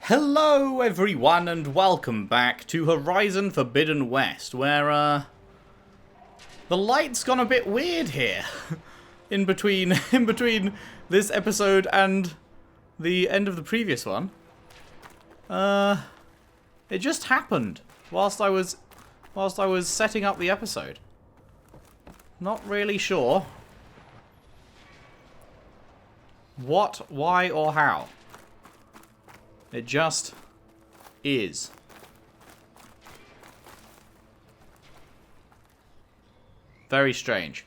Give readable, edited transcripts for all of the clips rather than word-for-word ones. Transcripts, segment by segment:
Hello everyone and welcome back to Horizon Forbidden West, where the light's gone a bit weird here. in between this episode and the end of the previous one. It just happened whilst I was setting up the episode. Not really sure what, why, or how. It just is. Very strange.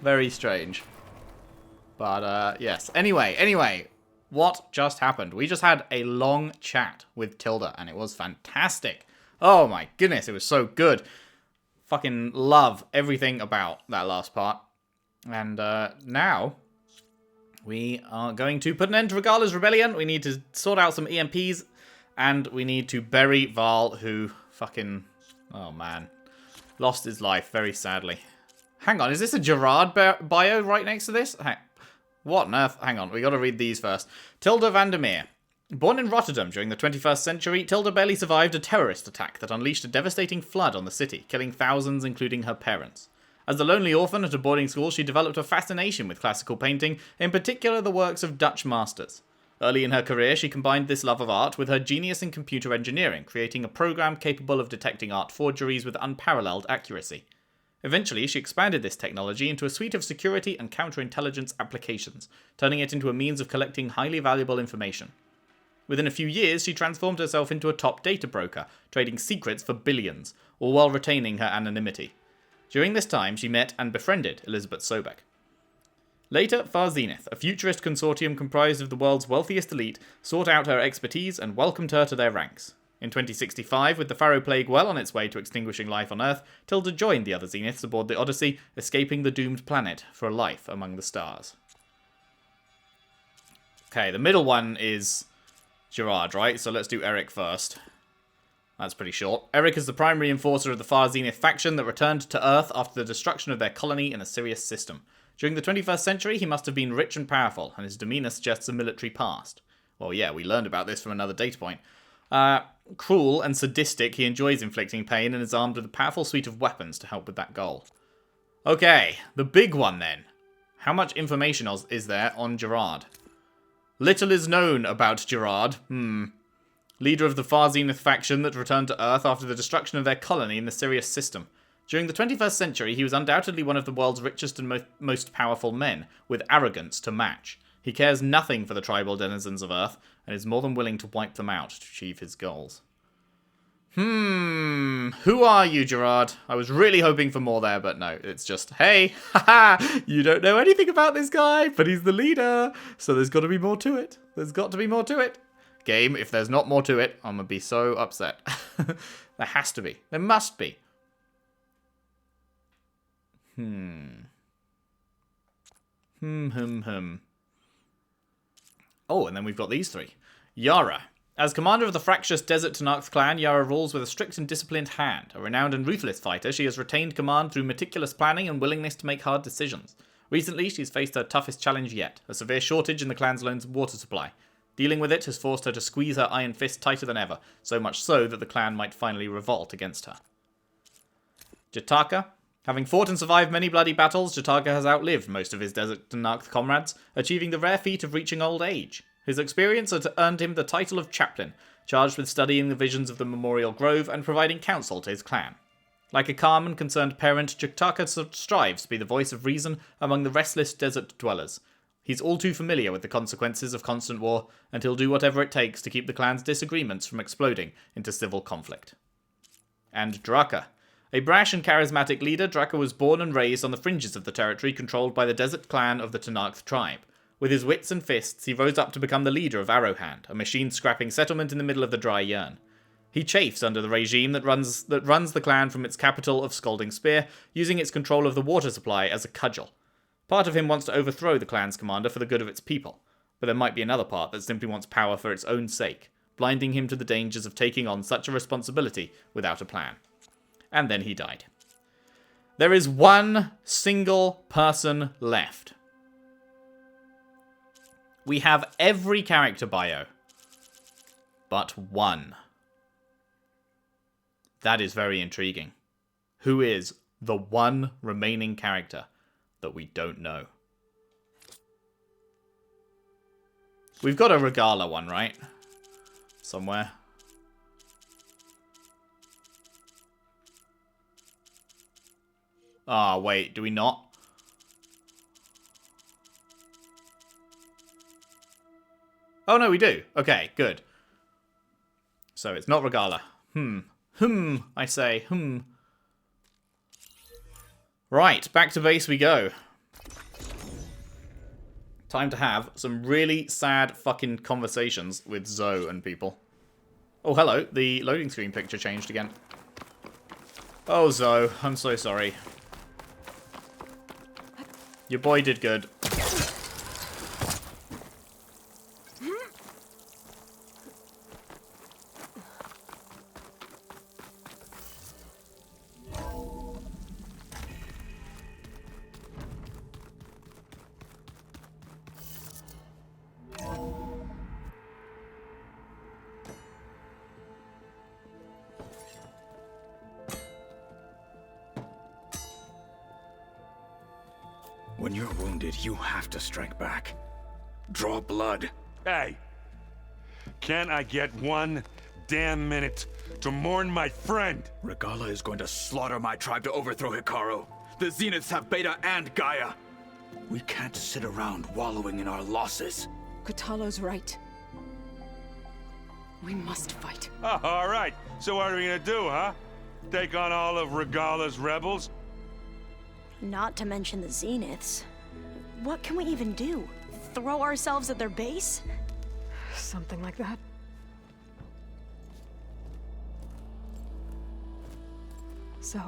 Very strange. But, yes. Anyway, what just happened? We just had a long chat with Tilda, and it was fantastic. Oh my goodness, it was so good. Fucking love everything about that last part. And, now we are going to put an end to Regala's rebellion. We need to sort out some EMPs. And we need to bury Varl, who fucking... oh, man. Lost his life, very sadly. Hang on, is this a Gerard bio right next to this? What on earth? Hang on, we gotta read these first. Tilda Vandermeer. Born in Rotterdam during the 21st century, Tilda barely survived a terrorist attack that unleashed a devastating flood on the city, killing thousands, including her parents. As a lonely orphan at a boarding school, she developed a fascination with classical painting, in particular the works of Dutch masters. Early in her career, she combined this love of art with her genius in computer engineering, creating a program capable of detecting art forgeries with unparalleled accuracy. Eventually, she expanded this technology into a suite of security and counterintelligence applications, turning it into a means of collecting highly valuable information. Within a few years, she transformed herself into a top data broker, trading secrets for billions, all while retaining her anonymity. During this time, she met and befriended Elizabeth Sobek. Later, Far Zenith, a futurist consortium comprised of the world's wealthiest elite, sought out her expertise and welcomed her to their ranks. In 2065, with the Pharaoh Plague well on its way to extinguishing life on Earth, Tilda joined the other Zeniths aboard the Odyssey, escaping the doomed planet for a life among the stars. Okay, the middle one is Gerard, right? So let's do Eric first. That's pretty short. Eric is the primary enforcer of the Far Zenith faction that returned to Earth after the destruction of their colony in a Sirius system. During the 21st century, he must have been rich and powerful, and his demeanor suggests a military past. Well, yeah, we learned about this from another data point. Cruel and sadistic, he enjoys inflicting pain and is armed with a powerful suite of weapons to help with that goal. Okay, the big one then. How much information is there on Gerard? Little is known about Gerard. Leader of the Far Zenith faction that returned to Earth after the destruction of their colony in the Sirius system. During the 21st century, he was undoubtedly one of the world's richest and most powerful men, with arrogance to match. He cares nothing for the tribal denizens of Earth, and is more than willing to wipe them out to achieve his goals. Who are you, Gerard? I was really hoping for more there, but no, it's just, hey, haha, you don't know anything about this guy, but he's the leader, so there's got to be more to it. There's got to be more to it. Game, if there's not more to it, I'm gonna be so upset. There has to be. There must be. Oh, and then we've got these three. Yara. As commander of the fractious Desert Tenakth clan, Yara rules with a strict and disciplined hand. A renowned and ruthless fighter, she has retained command through meticulous planning and willingness to make hard decisions. Recently, she's faced her toughest challenge yet, a severe shortage in the clan's lone water supply. Dealing with it has forced her to squeeze her iron fist tighter than ever, so much so that the clan might finally revolt against her. Jataka. Having fought and survived many bloody battles, Jataka has outlived most of his Desert Tenakth comrades, achieving the rare feat of reaching old age. His experience has earned him the title of chaplain, charged with studying the visions of the Memorial Grove and providing counsel to his clan. Like a calm and concerned parent, Jataka strives to be the voice of reason among the restless desert dwellers. He's all too familiar with the consequences of constant war, and he'll do whatever it takes to keep the clan's disagreements from exploding into civil conflict. And Draka. A brash and charismatic leader, Draka was born and raised on the fringes of the territory controlled by the desert clan of the Tenakth tribe. With his wits and fists, he rose up to become the leader of Arrowhand, a machine-scrapping settlement in the middle of the dry Yearn. He chafes under the regime that runs the clan from its capital of Scalding Spear, using its control of the water supply as a cudgel. Part of him wants to overthrow the clan's commander for the good of its people, but there might be another part that simply wants power for its own sake, blinding him to the dangers of taking on such a responsibility without a plan. And then he died. There is one single person left. We have every character bio. but one. That is very intriguing. Who is the one remaining character that we don't know? We've got a Regala one, right? Somewhere. Ah, wait, do we not? Oh, no, we do. Okay, good. So it's not Regala. I say. Right, back to base we go. Time to have some really sad fucking conversations with Zoe and people. Oh, hello. The loading screen picture changed again. Oh, Zoe, I'm so sorry. Your boy did good. When you're wounded, you have to strike back. Draw blood. Hey! Can't I get one damn minute to mourn my friend? Regala is going to slaughter my tribe to overthrow Hikaru. The Zeniths have Beta and Gaia. We can't sit around wallowing in our losses. Kotallo's right. We must fight. Oh, all right. So what are we gonna do, huh? Take on all of Regala's rebels? Not to mention the Zeniths. What can we even do? Throw ourselves at their base? Something like that. So...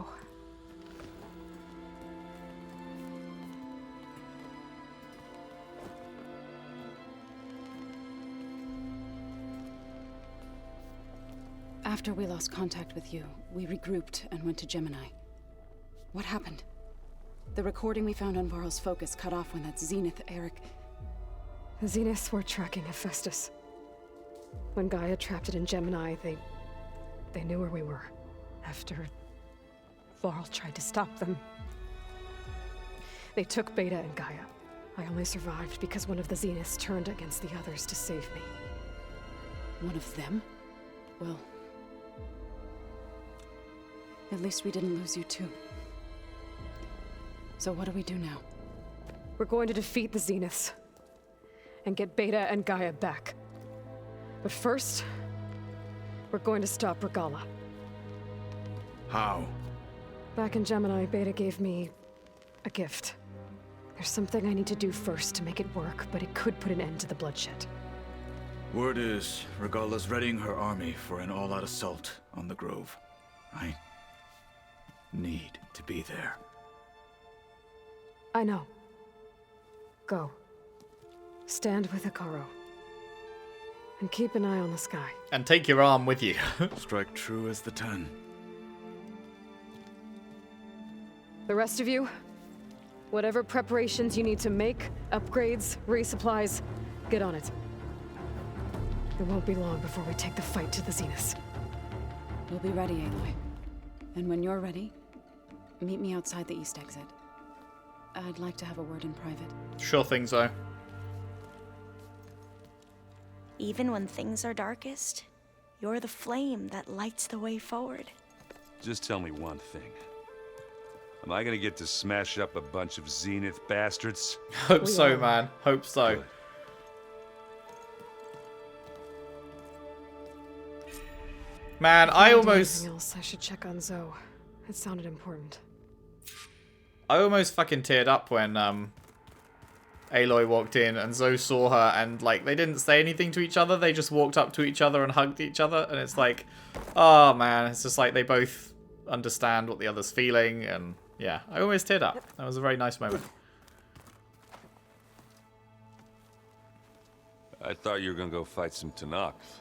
After we lost contact with you, we regrouped and went to Gemini. What happened? The recording we found on Varl's focus cut off when that Zenith, Eric... The Zeniths were tracking Hephaestus. When Gaia trapped it in Gemini, they knew where we were. After Varl tried to stop them. They took Beta and Gaia. I only survived because one of the Zeniths turned against the others to save me. One of them? Well... At least we didn't lose you too. So what do we do now? We're going to defeat the Zeniths. And get Beta and Gaia back. But first... we're going to stop Regala. How? Back in Gemini, Beta gave me... a gift. There's something I need to do first to make it work, but it could put an end to the bloodshed. Word is, Regala's readying her army for an all-out assault on the Grove. I... need to be there. I know. Go. Stand with Hikaru. And keep an eye on the sky. And take your arm with you. Strike true as the 10. The rest of you, whatever preparations you need to make, upgrades, resupplies, get on it. It won't be long before we take the fight to the Zeniths. We'll be ready, Aloy. And when you're ready, meet me outside the east exit. I'd like to have a word in private. Sure thing, Zoe. Even when things are darkest, you're the flame that lights the way forward. Just tell me one thing. Am I gonna get to smash up a bunch of Zenith bastards? Hope so, man. Hope so. Good. Man, I Before do almost... anything else, I should check on Zoe. It sounded important. I almost fucking teared up when Aloy walked in and Zoe saw her and like they didn't say anything to each other, they just walked up to each other and hugged each other, and it's like, oh man, it's just like they both understand what the other's feeling, and yeah, I almost teared up. That was a very nice moment. I thought you were gonna go fight some Tenakth.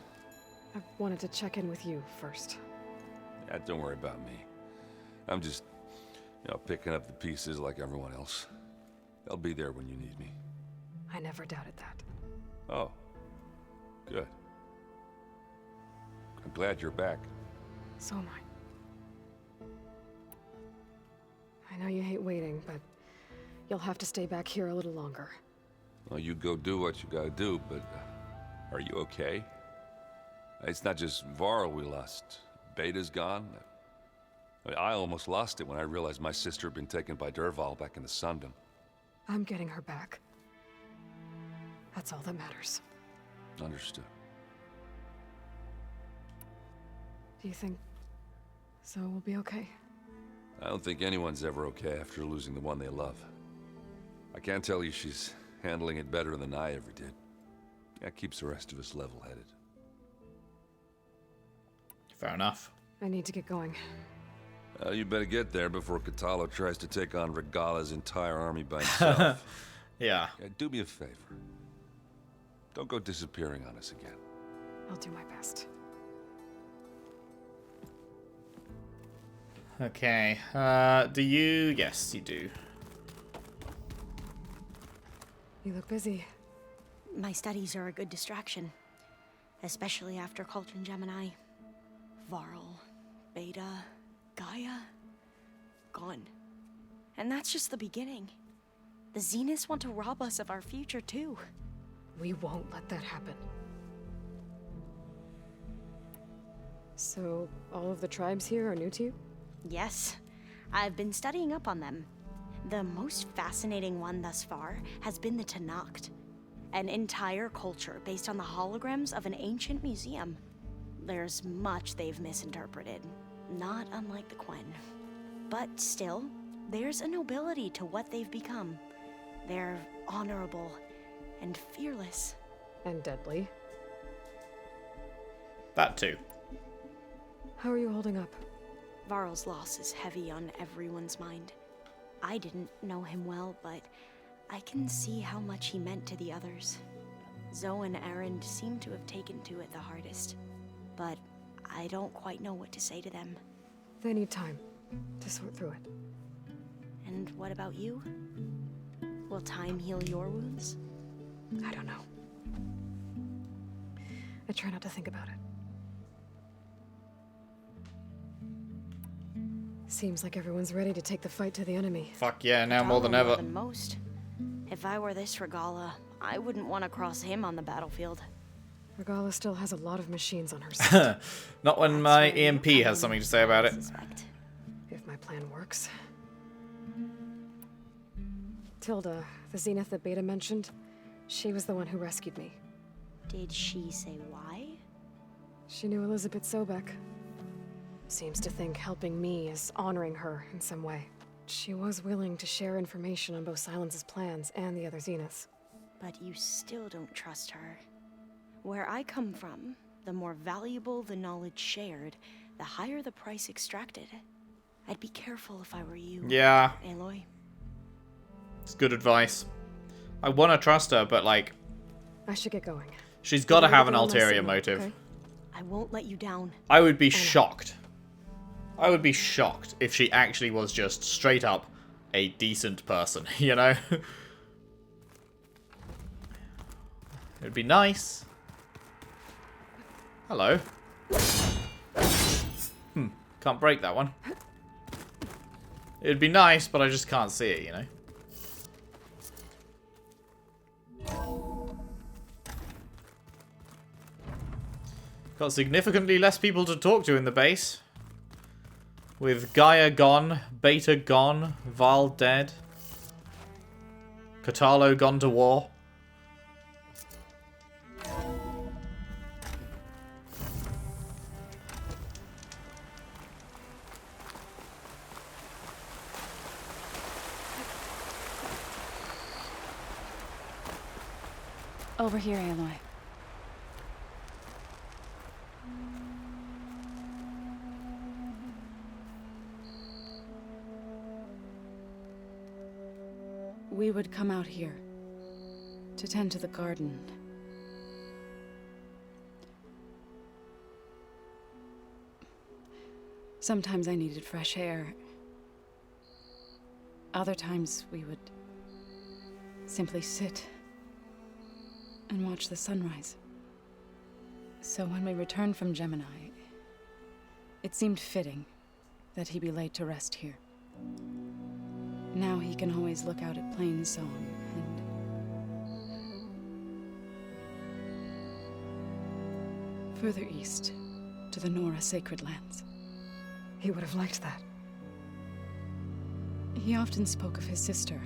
I wanted to check in with you first. Yeah, don't worry about me. I'm just, picking up the pieces like everyone else. I'll be there when you need me. I never doubted that. Oh, good. I'm glad you're back. So am I. I know you hate waiting, but you'll have to stay back here a little longer. Well, you go do what you gotta do, but are you okay? It's not just Varl we lost. Beta's gone. I almost lost it when I realized my sister had been taken by Dervahl back in the Sundom. I'm getting her back. That's all that matters. Understood. Do you think Zoe will be okay? I don't think anyone's ever okay after losing the one they love. I can't tell you she's handling it better than I ever did. That keeps the rest of us level-headed. Fair enough. I need to get going. You better get there before Katalo tries to take on Regala's entire army by himself. Yeah. Do me a favor. Don't go disappearing on us again. I'll do my best. Okay. Do you? Yes, you do. You look busy. My studies are a good distraction, especially after Cauldron Gemini. Varl, Beta, Gaia, gone. And that's just the beginning. The Zeniths want to rob us of our future, too. We won't let that happen. So, all of the tribes here are new to you? Yes, I've been studying up on them. The most fascinating one thus far has been the Tenakth, an entire culture based on the holograms of an ancient museum. There's much they've misinterpreted, not unlike the Quen. But still, there's a nobility to what they've become. They're honorable and fearless. And deadly. That too. How are you holding up? Varl's loss is heavy on everyone's mind. I didn't know him well, but I can see how much he meant to the others. Zoe and Erend seem to have taken to it the hardest, but I don't quite know what to say to them. They need time to sort through it. And what about you? Will time heal your wounds? I don't know. I try not to think about it. Seems like everyone's ready to take the fight to the enemy. Fuck yeah, now more than More ever. than most. If I were this Regala, I wouldn't want to cross him on the battlefield. Regala still has a lot of machines on her side. Not when my EMP has something to say about it. Suspect. If my plan works. Tilda, the Zenith that Beta mentioned, she was the one who rescued me. Did she say why? She knew Elizabeth Sobek. Seems to think helping me is honoring her in some way. She was willing to share information on both Silence's plans and the other Zeniths. But you still don't trust her. Where I come from, the more valuable the knowledge shared, the higher the price extracted. I'd be careful if I were you. Yeah, Aloy. it's good advice. I want to trust her, but like, I should get going. she's got to have an Go on my ulterior signal, motive. okay? I won't let you down. I would be shocked. I would be shocked if she actually was just straight up a decent person, you know? It'd be nice. Hello. Can't break that one. It'd be nice, but I just can't see it, you know? Got significantly less people to talk to in the base. With Gaia gone, Beta gone, Varl dead. Katalo gone to war. Over here, Aloy. We would come out here to tend to the garden. Sometimes I needed fresh air. Other times we would simply sit and watch the sunrise. So when we returned from Gemini, It seemed fitting that he be laid to rest here. Now he can always look out at Plain Song and... further east, to the Nora Sacred Lands. He would have liked that. He often spoke of his sister,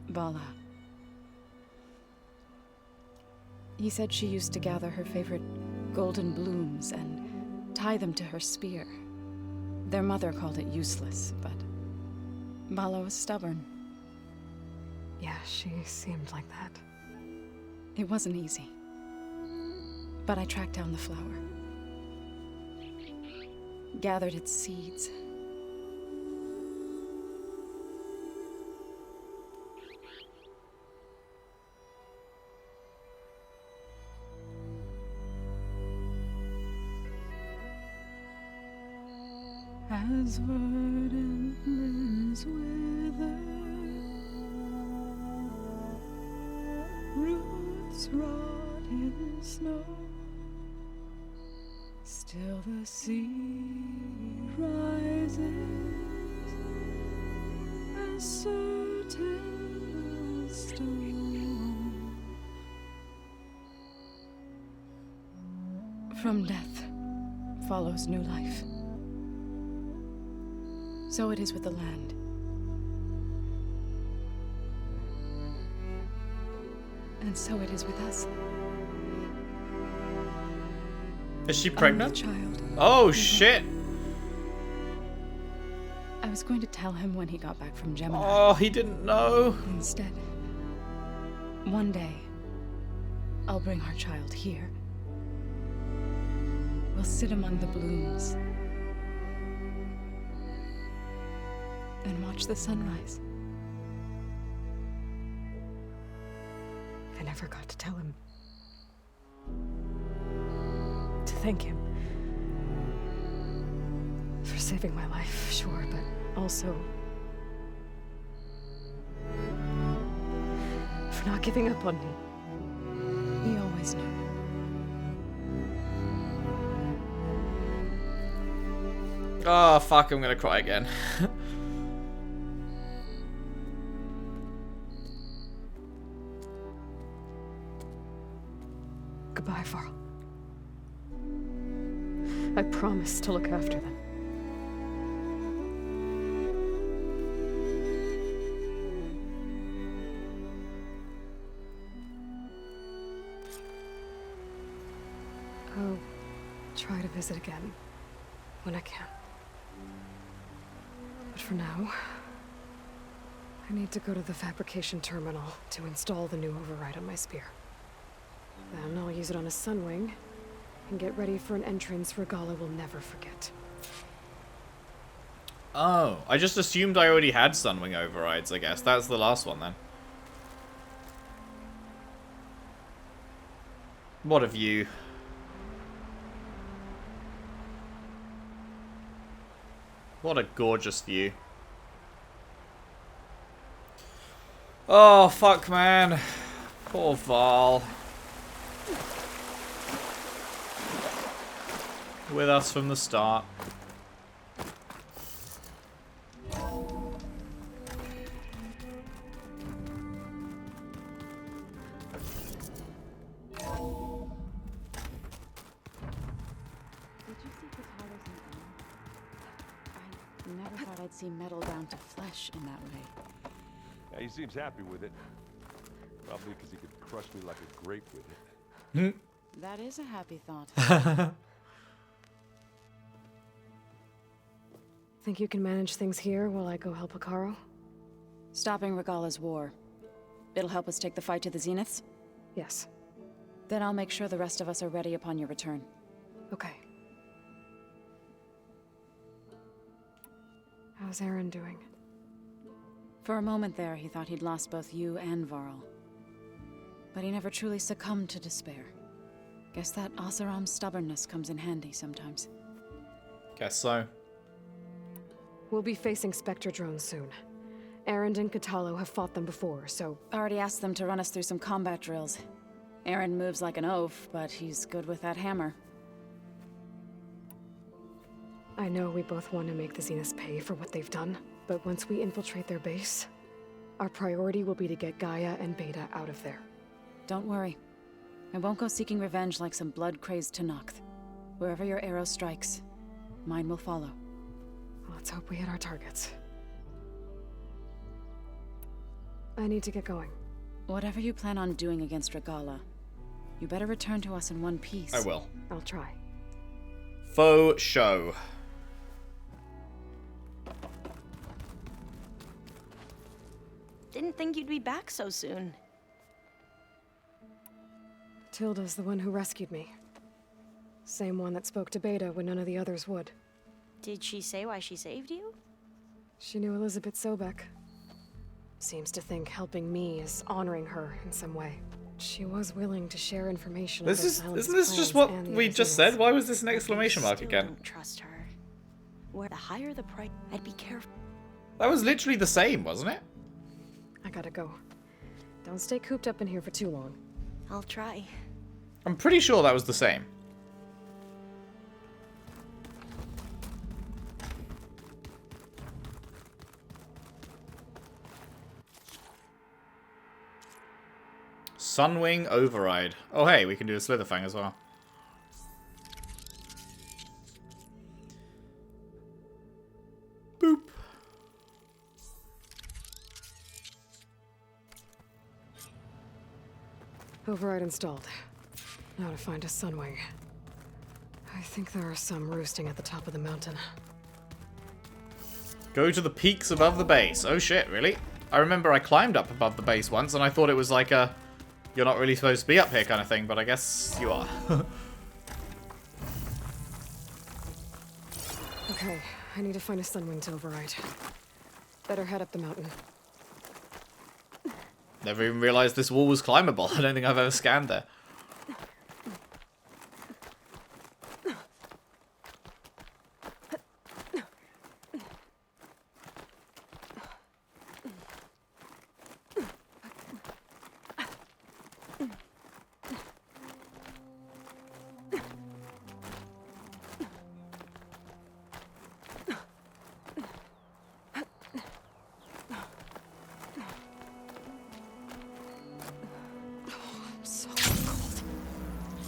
Vala. He said she used to gather her favorite golden blooms and tie them to her spear. Their mother called it useless, but Vala was stubborn. Yeah, she seemed like that. It wasn't easy. But I tracked down the flower. Gathered its seeds. As verdant limbs wither, roots rot in snow, still the sea rises, as certain as stone. From death follows new life. So it is with the land. And so it is with us. Is she Only pregnant? child. Oh, shit. I was going to tell him when he got back from Gemini. Oh, he didn't know. Instead, one day, I'll bring our child here. We'll sit among the blooms and watch the sunrise. I never got to tell him. To thank him. For saving my life, sure, but also... for not giving up on me. He always knew. Oh, fuck, I'm gonna cry again. Goodbye, Varl. I promise to look after them. I'll try to visit again when I can. But for now, I need to go to the fabrication terminal to install the new override on my spear. Then I'll use it on a sunwing and get ready for an entrance Regala will never forget. Oh, I just assumed I already had Sunwing overrides, I guess. That's the last one, then. What a view. What a gorgeous view. Oh, fuck, man. Poor Varl. With us from the start. I never thought I'd see metal down to flesh in that way. Yeah, he seems happy with it. Probably because he could crush me like a grape with it. That is a happy thought. Think you can manage things here while I go help Hekarro? Stopping Regala's war. It'll help us take the fight to the Zeniths? Yes. Then I'll make sure the rest of us are ready upon your return. Okay. How's Aaron doing? For a moment there, he thought he'd lost both you and Varl. But he never truly succumbed to despair. Guess that Oseram's stubbornness comes in handy sometimes. Guess so. We'll be facing Spectre drones soon. Aaron and Katalo have fought them before, so... Already asked them to run us through some combat drills. Aaron moves like an oaf, but he's good with that hammer. I know we both want to make the Zeniths pay for what they've done, but once we infiltrate their base, our priority will be to get Gaia and Beta out of there. Don't worry. I won't go seeking revenge like some blood-crazed Tenakth. Wherever your arrow strikes, mine will follow. Let's hope we hit our targets. I need to get going. Whatever you plan on doing against Regala, you better return to us in one piece. I will. I'll try. Faux show. Didn't think you'd be back so soon. Tilda's the one who rescued me. Same one that spoke to Beta when none of the others would. Did she say why she saved you? She knew Elizabeth Sobek. Seems to think helping me is honoring her in some way. She was willing to share information. Isn't this just what we just said? Why was this an exclamation mark again? I don't trust her. Where the higher the price, I'd be careful. That was literally the same, wasn't it? I gotta go. Don't stay cooped up in here for too long. I'll try. I'm pretty sure that was the same. Sunwing Override. Oh hey, we can do a Slitherfang as well. Boop. Override installed. Now to find a Sunwing. I think there are some roosting at the top of the mountain. Go to the peaks above the base. Oh shit, really? I remember I climbed up above the base once and I thought it was like a you're not really supposed to be up here kind of thing, but I guess you are. Okay, I need to find a Sunwing to override. Better head up the mountain. Never even realized this wall was climbable. I don't think I've ever scanned there.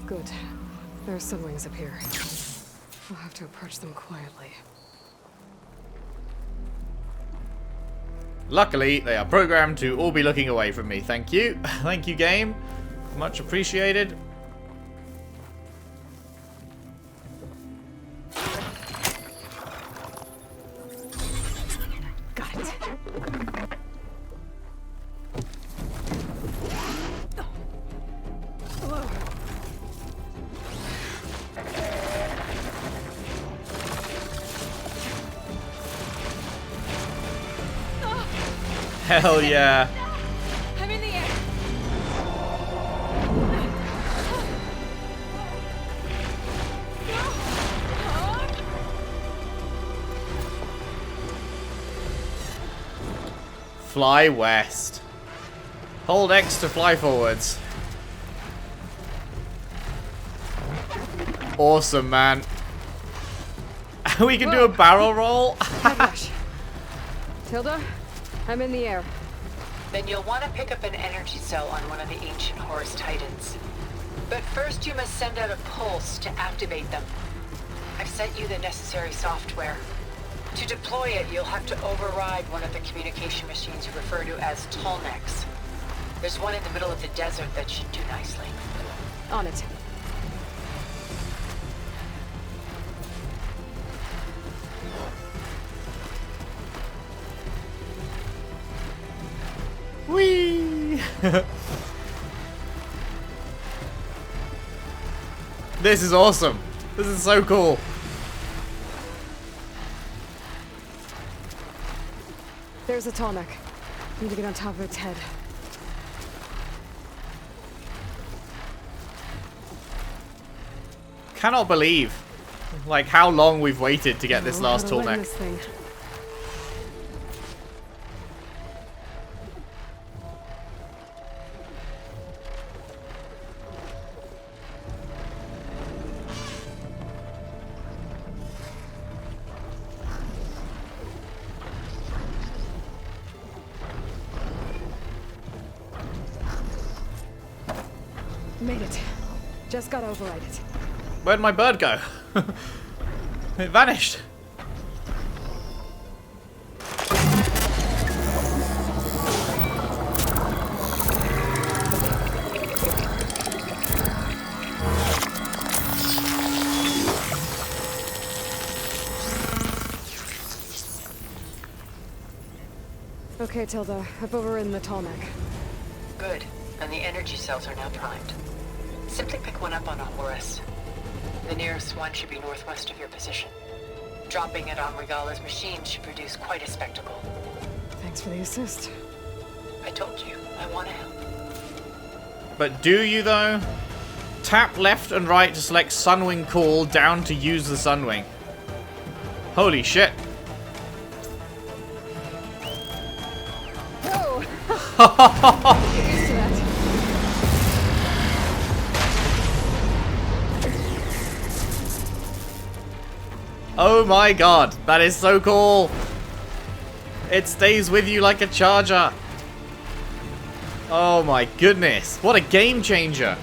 Good. There are Sunwings up here. We'll have to approach them quietly. Luckily, they are programmed to all be looking away from me. Thank you. Thank you, game. Much appreciated. Got it. Hell yeah. I'm in the air! Fly west. Hold X to fly forwards. Awesome, man. We can do a barrel roll. Headrush. Tilda, I'm in the air. Then you'll want to pick up an energy cell on one of the ancient Horus Titans. But first you must send out a pulse to activate them. I've sent you the necessary software. To deploy it, you'll have to override one of the communication machines you refer to as Tallnecks. There's one in the middle of the desert that should do nicely. On it. Whee! This is awesome. This is so cool. There's a Tallneck. Need to get on top of its head. Cannot believe, like, how long we've waited to get this last How to land Tallneck. this thing. Made it. Just got overridden. Where'd my bird go? It vanished. Okay, Tilda. I've overridden the Tallneck. Good. And the energy cells are now primed. Simply pick one up on a Horus. The nearest one should be northwest of your position. Dropping it on Regala's machine should produce quite a spectacle. Thanks for the assist. I told you, I want to help. But do you though? Tap left and right to select Sunwing Call, down to use the Sunwing. Holy shit. Whoa! Get used to that. Oh my god, that is so cool. It stays with you like a charger. Oh my goodness, what a game changer.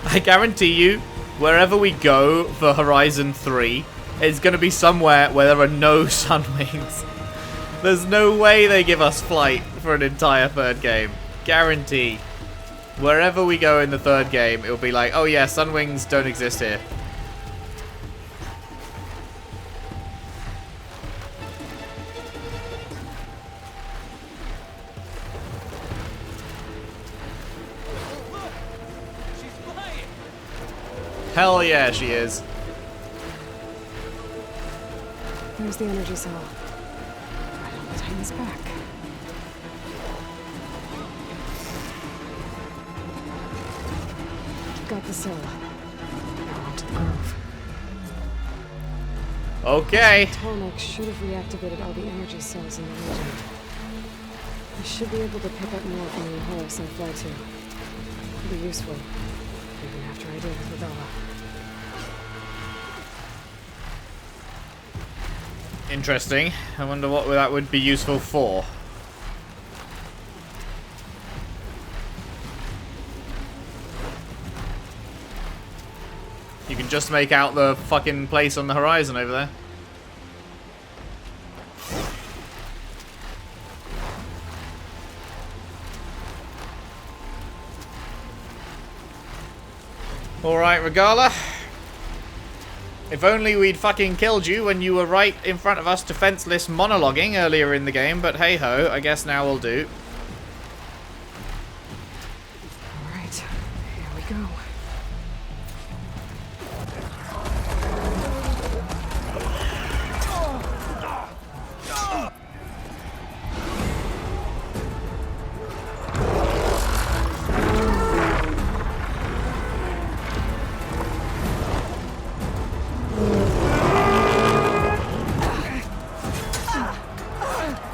I guarantee you, wherever we go for Horizon 3, it's going to be somewhere where there are no Sunwings. There's no way they give us flight for an entire third game. Guarantee. Wherever we go in the third game, it'll be like, oh yeah, Sunwings don't exist here. Hell yeah, she is. There's the energy cell. Right on the Titan's back. Got the cell. Now onto the grove. Okay. Tallneck should have reactivated all the energy cells in the region. I should be able to pick up more from the Horus and fly to. It'll be useful, even after I deal with Regala. Interesting. I wonder what that would be useful for. You can just make out the fucking place on the horizon over there. Alright, Regala. If only we'd fucking killed you when you were right in front of us defenseless monologuing earlier in the game, but hey ho, I guess now we'll do. Alright, here we go.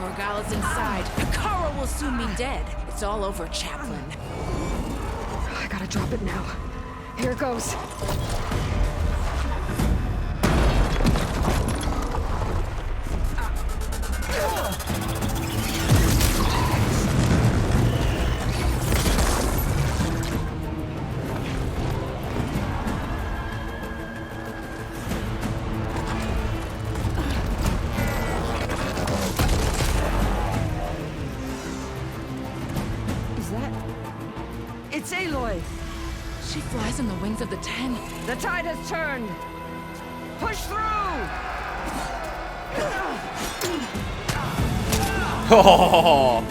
Regala's inside. Akara will soon be dead. It's all over, Chaplain. I gotta drop it now. Here goes. It's Aloy! She flies on the wings of the 10. The tide has turned! Push through! Oh.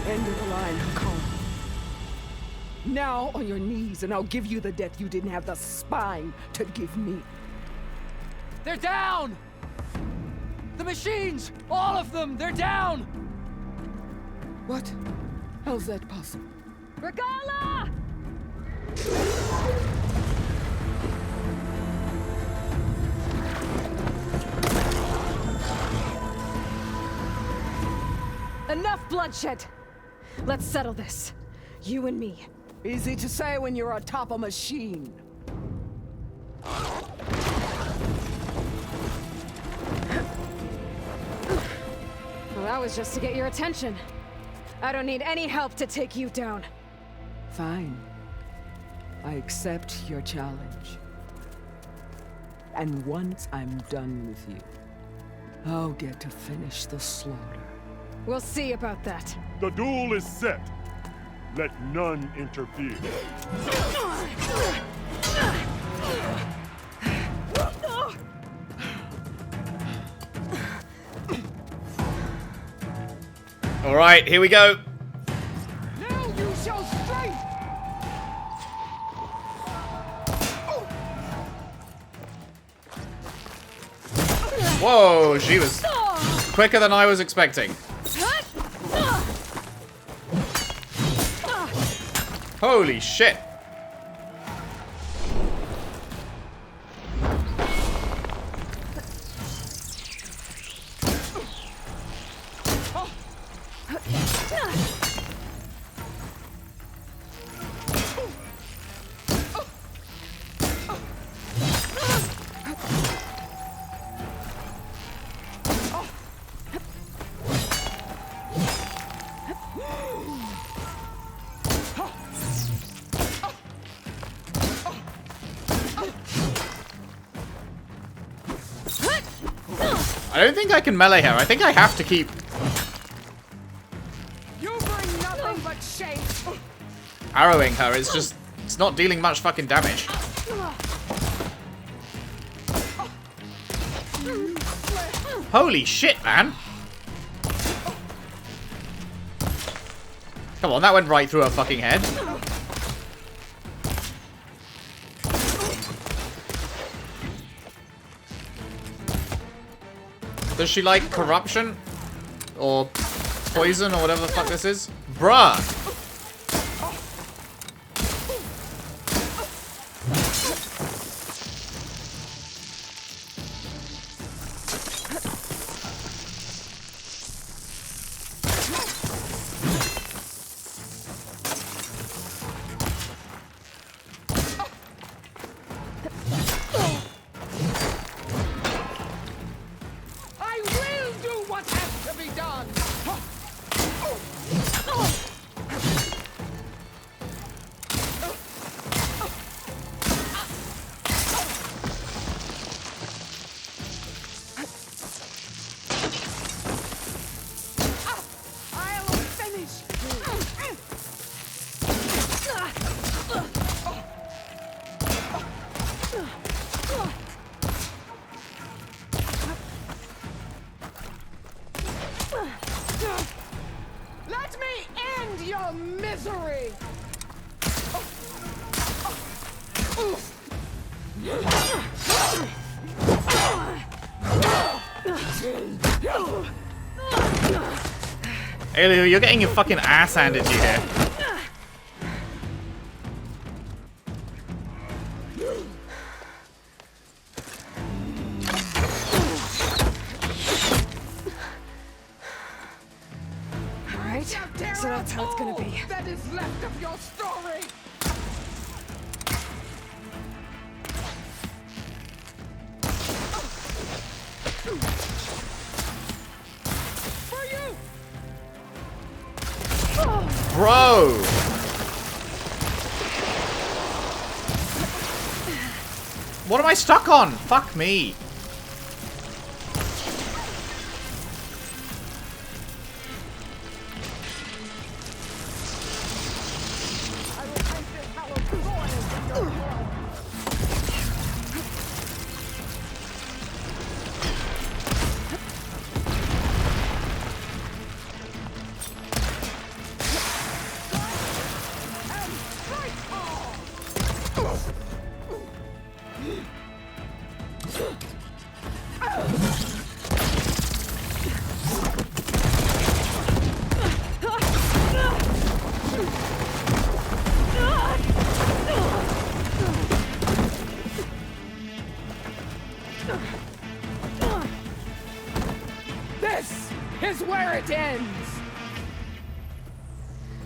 End of the line, Hakar. Now on your knees, and I'll give you the death you didn't have the spine to give me. They're down! The machines! All of them! They're down! What? How's that possible? Regala! Enough bloodshed! Let's settle this. You and me. Easy to say when you're atop a machine. Well, that was just to get your attention. I don't need any help to take you down. Fine. I accept your challenge. And once I'm done with you, I'll get to finish the slaughter. We'll see about that. The duel is set. Let none interfere. All right, here we go. Now you shall strike! Whoa, she was quicker than I was expecting. Holy shit. I don't think I can melee her. I think I have to keep... You bring nothing but shame. arrowing her. It's just... it's not dealing much fucking damage. Holy shit, man. Come on, that went right through her fucking head. Does she like corruption? Or poison or whatever the fuck this is? Bruh! Aloy, you're getting your fucking ass handed to you here. Alright, so that's how it's gonna be. That is left of your story. Bro! What am I stuck on? Fuck me.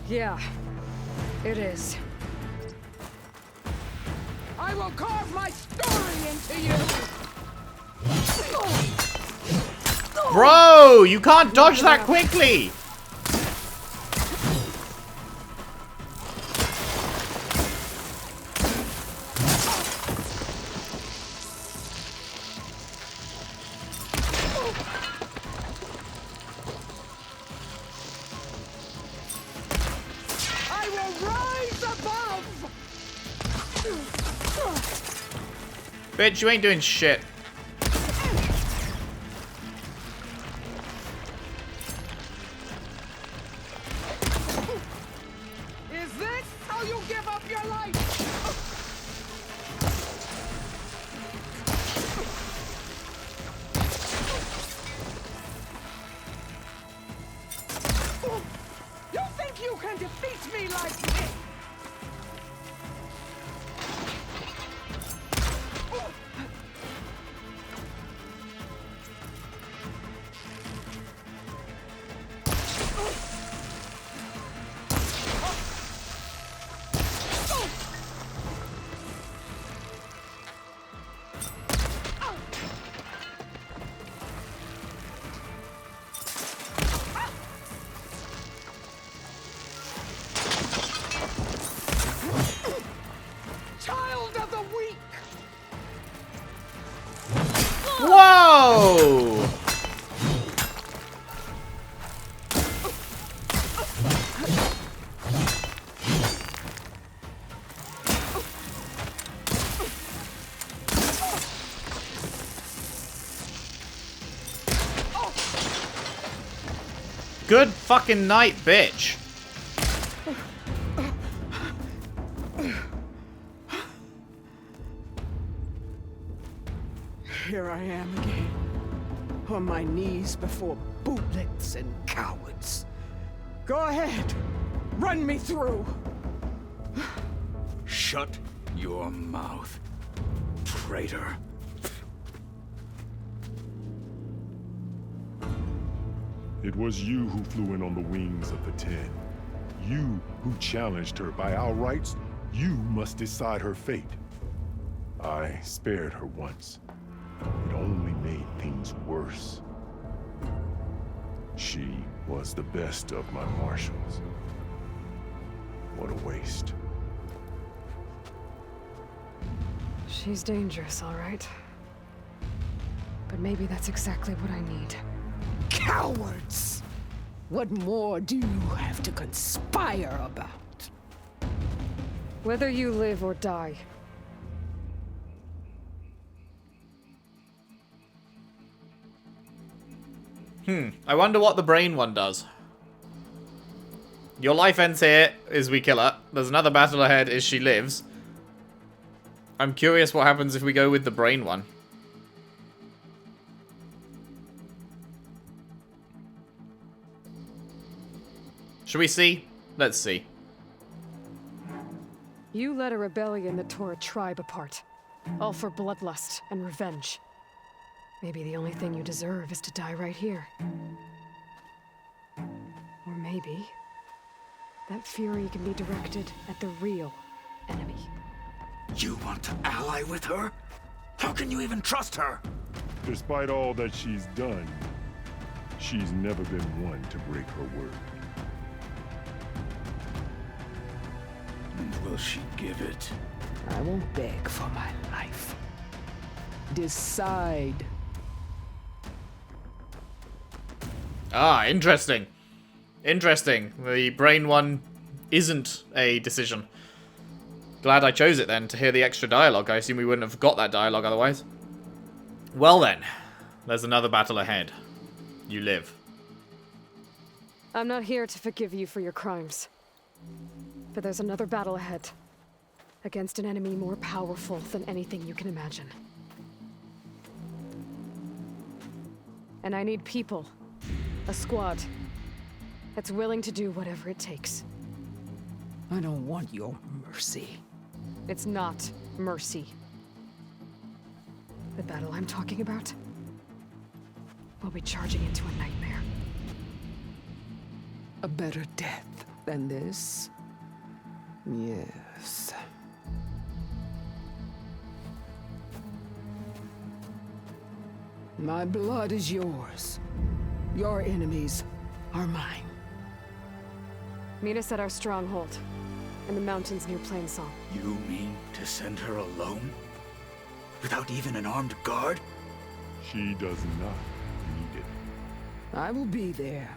Yeah, it is. I will carve my story into you! Bro, you can't dodge that quickly! I will rise above! Bitch, you ain't doing shit. Is this how you give up your life? You think you can defeat me like this? Child of the weak! Whoa! Good fucking night, bitch. Here I am again, on my knees before bootlets and cowards. Go ahead, run me through. Shut your mouth, traitor. It was you who flew in on the wings of the 10. You who challenged her by our rights. You must decide her fate. I spared her once. It only made things worse. She was the best of my marshals. What a waste. She's dangerous, all right. But maybe that's exactly what I need. Cowards! What more do you have to conspire about? Whether you live or die. I wonder what the brain one does. Your life ends here as we kill her. There's another battle ahead as she lives. I'm curious what happens if we go with the brain one. Should we see? Let's see. You led a rebellion that tore a tribe apart. All for bloodlust and revenge. Maybe the only thing you deserve is to die right here. Or maybe that fury can be directed at the real enemy. You want to ally with her? How can you even trust her? Despite all that she's done, she's never been one to break her word. And will she give it? I won't beg for my life. Decide. Ah, interesting. Interesting. The brain one isn't a decision. Glad I chose it then to hear the extra dialogue. I assume we wouldn't have got that dialogue otherwise. Well then, there's another battle ahead. You live. I'm not here to forgive you for your crimes. But there's another battle ahead. Against an enemy more powerful than anything you can imagine. And I need people. A squad. That's willing to do whatever it takes. I don't want your mercy. It's not mercy. The battle I'm talking about will be charging into a nightmare. A better death than this. Yes. My blood is yours. Your enemies are mine. Meet us at our stronghold, in the mountains near Plainsong. You mean to send her alone? Without even an armed guard? She does not need it. I will be there.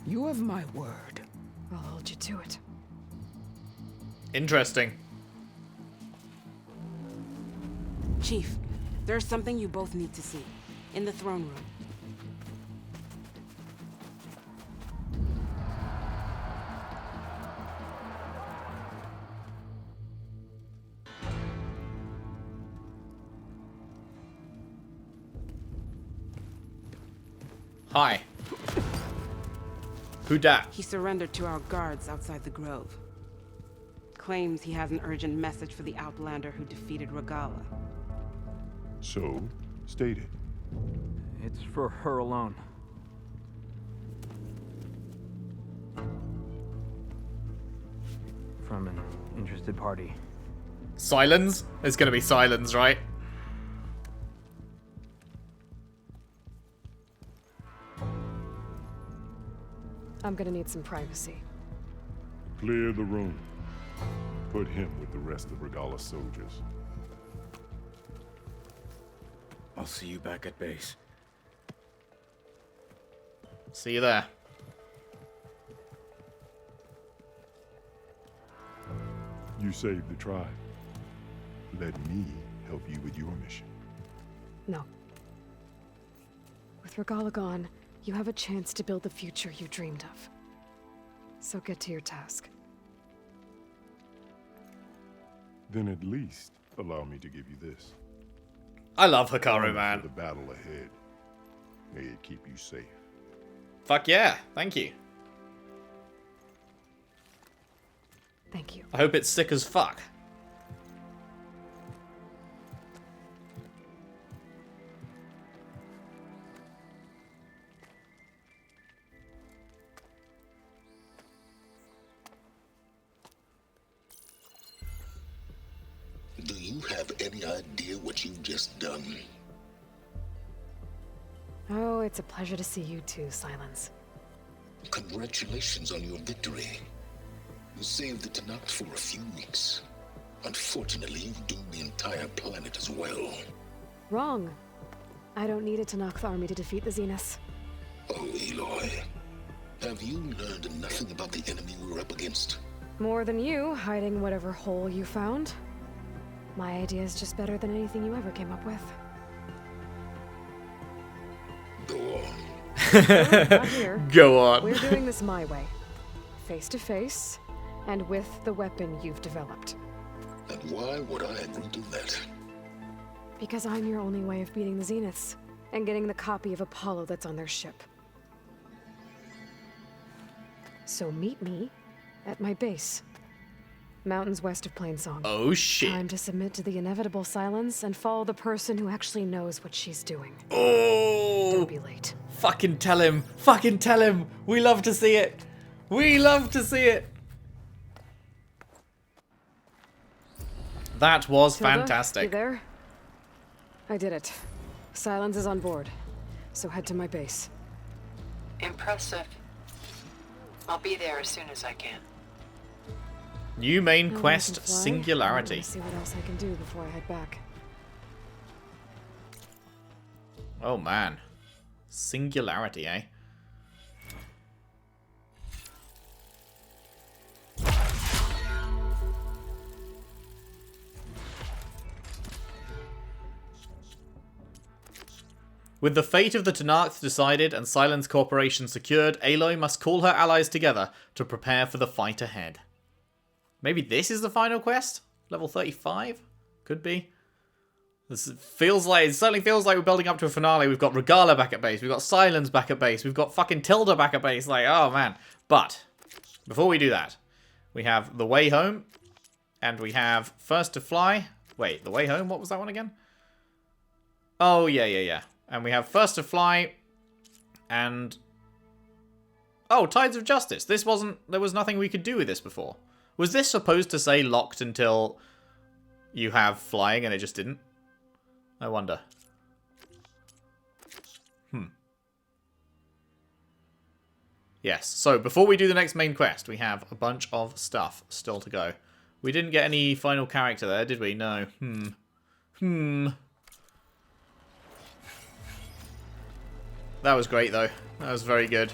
You have my word. I'll hold you to it. Interesting. Chief, there's something you both need to see. In the throne room. Hi. Who dat? He surrendered to our guards outside the grove. Claims he has an urgent message for the Outlander who defeated Regala. So, state it. It's for her alone. From an interested party. Silence? It's gonna be silence, right? I'm gonna need some privacy. Clear the room. Put him with the rest of Regala's soldiers. I'll see you back at base. See you there. You saved the tribe. Let me help you with your mission. No. With Regala gone, you have a chance to build the future you dreamed of. So get to your task. Then at least allow me to give you this. I love Hikaru, For man. the battle ahead. May it keep you safe. Fuck yeah. Thank you. Thank you. I hope it's sick as fuck. Do you have any idea what you've just done? Oh, it's a pleasure to see you too, Silence. Congratulations on your victory. You saved the Tenakth for a few weeks. Unfortunately, you've doomed the entire planet as well. Wrong. I don't need a Tenakth army to defeat the Zeniths. Oh, Aloy. Have you learned nothing about the enemy we're up against? More than you, hiding whatever hole you found. My idea is just better than anything you ever came up with. Go on. Not here. Go on. We're doing this my way. Face to face, and with the weapon you've developed. And why would I agree to that? Because I'm your only way of beating the Zeniths, and getting the copy of Apollo that's on their ship. So meet me at my base. Mountains west of Plainsong. Oh shit. Time to submit to the inevitable silence and follow the person who actually knows what she's doing. Oh! Don't be late. Fucking tell him. Fucking tell him. We love to see it. We love to see it. That was Tilda, fantastic. You there? I did it. Silence is on board. So head to my base. Impressive. I'll be there as soon as I can. New main Now that I quest, can fly, Singularity. I want to see what else I can do before I head back. Oh man. Singularity, eh? With the fate of the Tenakth decided and Silence Corporation secured, Aloy must call her allies together to prepare for the fight ahead. Maybe this is the final quest? Level 35? Could be. It certainly feels like we're building up to a finale. We've got Regala back at base. We've got Silence back at base. We've got fucking Tilda back at base. Like, oh man. But, before we do that, we have The Way Home. And we have First to Fly. Wait, The Way Home? What was that one again? Oh, yeah. And we have First to Fly. And... Oh, Tides of Justice. This wasn't... There was nothing we could do with this before. Was this supposed to say locked until you have flying and it just didn't? I wonder. Yes, so before we do the next main quest, we have a bunch of stuff still to go. We didn't get any final character there, did we? No. That was great, though. That was very good.